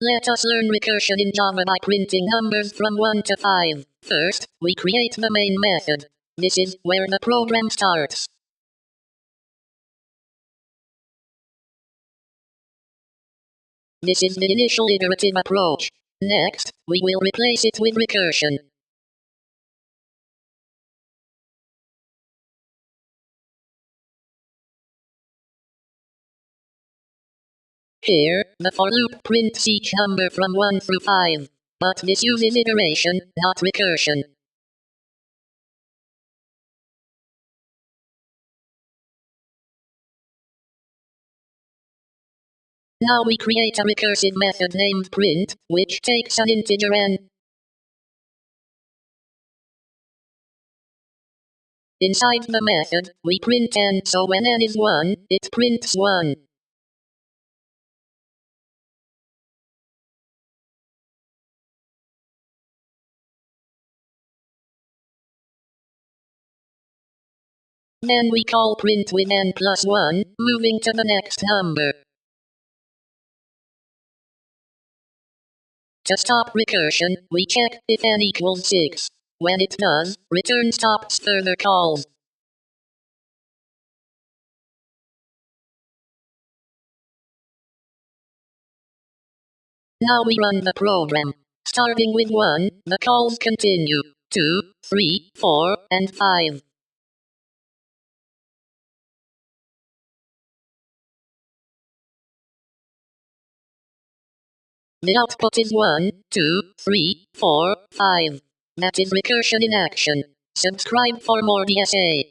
Let us learn recursion in Java by printing numbers from 1 to 5. First, we create the main method. This is where the program starts. This is the initial iterative approach. Next, we will replace it with recursion. Here, the for loop prints each number from 1 through 5. But this uses iteration, not recursion. Now we create a recursive method named print, which takes an integer n. Inside the method, we print n, so when n is 1, it prints 1. Then we call print with n plus 1, moving to the next number. To stop recursion, we check if n equals 6. When it does, return stops further calls. Now we run the program. Starting with 1, the calls continue. 2, 3, 4, and 5. The output is 1, 2, 3, 4, 5. That is recursion in action. Subscribe for more DSA.